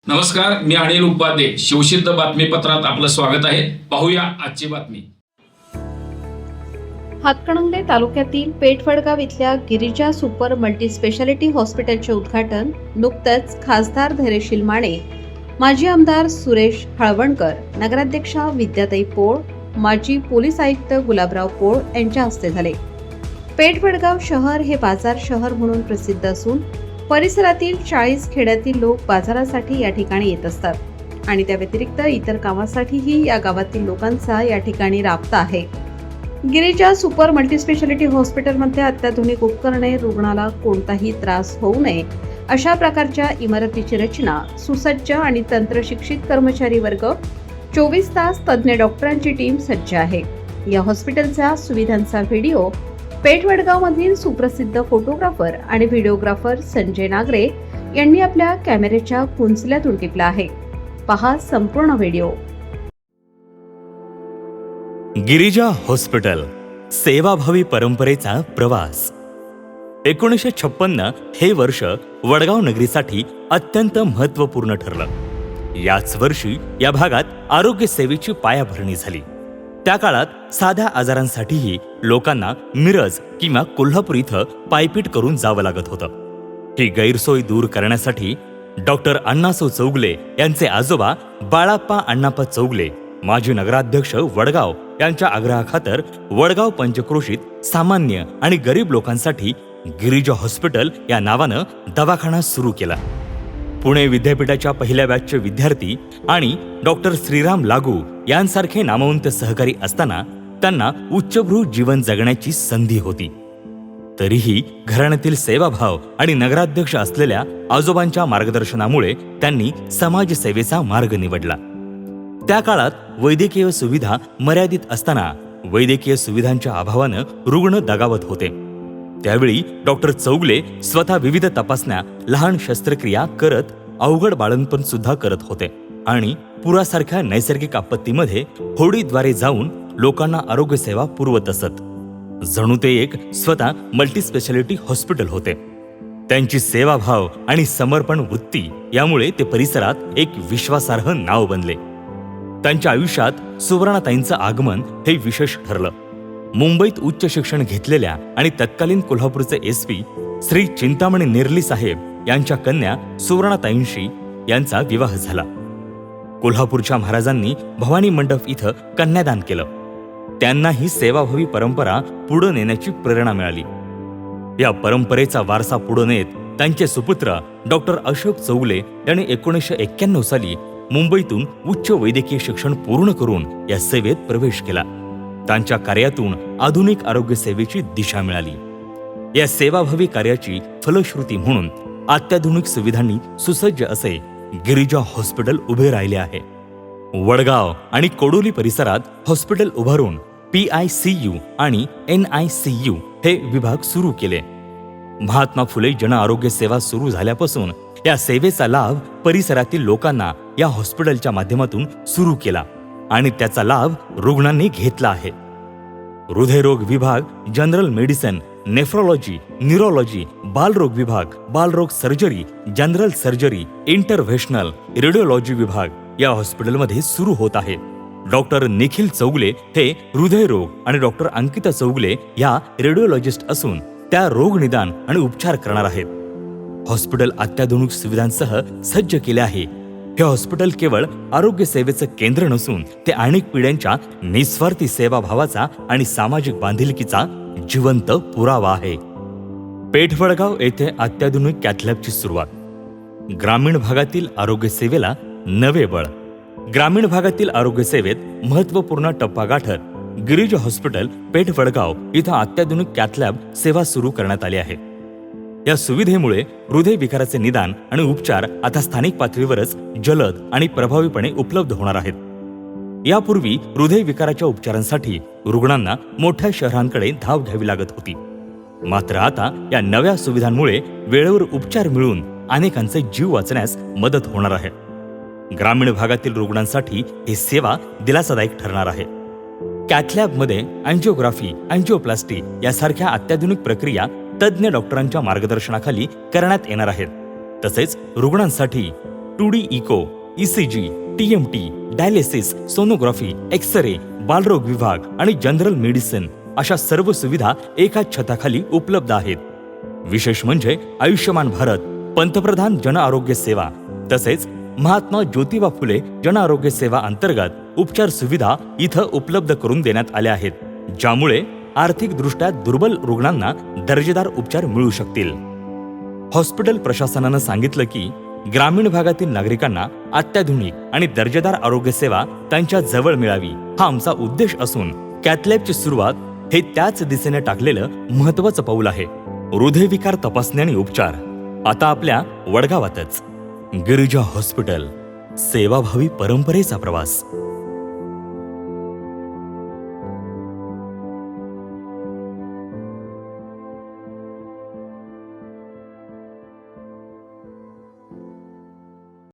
नमस्कार, मी अनिल उपाध्ये. शिवसिद्ध बातमीपत्रात आपलं स्वागत आहे. पाहूया आजची बातमी. हातकणंगले तालुक्यातील पेठवडगाव इथल्या गिरिजा सुपर मल्टी स्पेशालिटी हॉस्पिटलचे उद्घाटन नुकतंच खासदार धैर्यशील माने, माजी आमदार सुरेश हळवणकर, नगराध्यक्षा विद्याताई पोळ, माजी पोलीस आयुक्त गुलाबराव पोळ यांच्या हस्ते झाले. पेठवडगाव शहर हे बाजार शहर म्हणून प्रसिद्ध असून परिसरातील 40 खेड्यातील लोक बाजारासाठी या ठिकाणी येत असतात आणि त्या व्यतिरिक्त इतर कामासाठीही या गावातील लोकांचा या ठिकाणी राबता आहे. गिरिजा सुपर मल्टीस्पेशालिटी हॉस्पिटलमध्ये अत्याधुनिक उपकरणे, रुग्णाला कोणताही त्रास होऊ नये अशा प्रकारच्या इमारतीची रचना, सुसज्ज आणि तंत्रशिक्षित कर्मचारी वर्ग, 24 तास तज्ज्ञ डॉक्टरांची टीम सज्ज आहे. या हॉस्पिटलच्या सुविधांचा व्हिडिओ पेठवडगावमधील सुप्रसिद्ध फोटोग्राफर आणि व्हिडिओग्राफर संजय नागरे यांनी आपल्या कॅमेऱ्याच्या कुंचल्यातून टिपला आहे. पहा संपूर्ण व्हिडिओ. गिरिजा हॉस्पिटल, सेवाभावी परंपरेचा प्रवास. 1956 हे वर्ष वडगाव नगरीसाठी अत्यंत महत्त्वपूर्ण ठरलं. याच वर्षी या भागात आरोग्य सेवेची पायाभरणी झाली. त्या काळात साध्या आजारांसाठीही लोकांना मिरज किंवा कोल्हापूर इथं पायपीट करून जावं लागत होतं. ही गैरसोय दूर करण्यासाठी डॉक्टर अण्णासाहेब चौगले यांचे आजोबा बाळाप्पा अण्णाप्पा चौगले, माजी नगराध्यक्ष वडगाव यांच्या आग्रहाखातर वडगाव पंचक्रोशीत सामान्य आणि गरीब लोकांसाठी गिरिजा हॉस्पिटल या नावानं दवाखाना सुरू केला. पुणे विद्यापीठाच्या पहिल्या बॅचचे विद्यार्थी आणि डॉक्टर श्रीराम लागू यांसारखे नामवंत सहकारी असताना त्यांना उच्चभ्रू जीवन जगण्याची संधी होती. तरीही घराण्यातील सेवाभाव आणि नगराध्यक्ष असलेल्या आजोबांच्या मार्गदर्शनामुळे त्यांनी समाजसेवेचा मार्ग निवडला. त्या काळात वैद्यकीय सुविधा मर्यादित असताना वैद्यकीय सुविधांच्या अभावानं रुग्ण दगावत होते. त्यावेळी डॉक्टर चौगले स्वतः विविध तपासण्या, लहान शस्त्रक्रिया करत अवघड बाळंतपण सुद्धा करत होते आणि पुरासारख्या नैसर्गिक आपत्तीमध्ये होडीद्वारे जाऊन लोकांना आरोग्य सेवा पुरवत असत. जणू ते एक स्वतः मल्टीस्पेशालिटी हॉस्पिटल होते. त्यांची सेवाभाव आणि समर्पण वृत्ती यामुळे ते परिसरात एक विश्वासार्ह नाव बनले. त्यांच्या आयुष्यात सुवर्णाताईंचं आगमन हे विशेष ठरलं. मुंबईत उच्च शिक्षण घेतलेल्या आणि तत्कालीन कोल्हापूरचे SP श्री चिंतामणी नेर्ली साहेब यांच्या कन्या सुवर्णाताईंशी यांचा विवाह झाला. कोल्हापूरच्या महाराजांनी भवानी मंडप इथं कन्यादान केलं. त्यांनाही सेवाभावी परंपरा पुढे नेण्याची प्रेरणा मिळाली. या परंपरेचा वारसा पुढे नेत त्यांचे सुपुत्र डॉक्टर अशोक चौगले यांनी 1991 साली मुंबईतून उच्च वैद्यकीय शिक्षण पूर्ण करून या सेवेत प्रवेश केला. त्यांच्या कार्यातून आधुनिक आरोग्य सेवेची दिशा मिळाली. या सेवाभावी कार्याची फलश्रुती म्हणून अत्याधुनिक सुविधांनी सुसज्ज असे गिरिजा हॉस्पिटल उभे राहिले आहे. वडगाव आणि कोडोली परिसरात हॉस्पिटल उभारून PICU आणि NICU हे विभाग सुरू केले. महात्मा फुले जन आरोग्य सेवा सुरू झाल्यापासून या सेवेचा लाभ परिसरातील लोकांना या हॉस्पिटलच्या माध्यमातून सुरू केला आणि त्याचा लाभ रुग्णांनी घेतला आहे. हृदयरोग विभाग, जनरल मेडिसिन, नेफ्रोलॉजी, न्यूरोलॉजी, बालरोग विभाग, बालरोग सर्जरी, जनरल सर्जरी, इंटरव्हेन्शनल रेडिओलॉजी विभाग या हॉस्पिटलमध्ये सुरू होत आहे. डॉक्टर निखिल चौगले हे हृदयरोग आणि डॉक्टर अंकिता चौगले या रेडिओलॉजिस्ट असून त्या रोग निदान आणि उपचार करणार आहेत. हॉस्पिटल अत्याधुनिक सुविधांसह सज्ज केले आहे. हे हॉस्पिटल केवळ आरोग्य सेवेचं केंद्र नसून ते अनेक पिढ्यांच्या निस्वार्थी सेवाभावाचा आणि सामाजिक बांधिलकीचा जिवंत पुरावा आहे. पेठवडगाव येथे अत्याधुनिक कॅथलॅबची सुरुवात. ग्रामीण भागातील आरोग्य सेवेला नवे बळ. ग्रामीण भागातील आरोग्य सेवेत महत्त्वपूर्ण टप्पा गाठत गिरिजा हॉस्पिटल पेठवडगाव इथं अत्याधुनिक कॅथलॅब सेवा सुरू करण्यात आली आहे. या सुविधेमुळे हृदय विकाराचे निदान आणि उपचार आता स्थानिक पातळीवरच जलद आणि प्रभावीपणे उपलब्ध होणार आहेत. यापूर्वी हृदय विकाराच्या उपचारांसाठी रुग्णांना मोठ्या शहरांकडे धाव घ्यावी लागत होती. मात्र आता या नव्या सुविधांमुळे वेळेवर उपचार मिळून अनेकांचे जीव वाचण्यास मदत होणार आहे. ग्रामीण भागातील रुग्णांसाठी ही सेवा दिलासादायक ठरणार आहे. कॅथलॅबमध्ये अँजिओग्राफी, अँजिओप्लास्टी यासारख्या अत्याधुनिक प्रक्रिया तज्ज्ञ डॉक्टरांच्या मार्गदर्शनाखाली करण्यात येणार आहेत. तसेच रुग्णांसाठी 2D इको, ECG, TMT, dialysis, sonography, X ray, बालरोग विभाग आणि जनरल मेडिसिन अशा सर्व सुविधा एकाच छताखाली उपलब्ध आहेत. विशेष म्हणजे आयुष्यमान भारत, पंतप्रधान जन आरोग्य सेवा तसेच महात्मा ज्योतिबा फुले जन आरोग्य सेवा अंतर्गत उपचार सुविधा इथं उपलब्ध करून देण्यात आल्या आहेत, ज्यामुळे आर्थिकदृष्ट्या दुर्बल रुग्णांना दर्जेदार उपचार मिळू शकतील. हॉस्पिटल प्रशासनानं सांगितलं की ग्रामीण भागातील नागरिकांना अत्याधुनिक आणि दर्जेदार आरोग्य सेवा त्यांच्या जवळ मिळावी हा आमचा उद्देश असून कॅथलॅबची सुरुवात हे त्याच दिशेने टाकलेलं महत्त्वाचं पाऊल आहे. हृदयविकार तपासणी आणि उपचार आता आपल्या वडगावातच. गिरिजा हॉस्पिटल, सेवाभावी परंपरेचा प्रवास.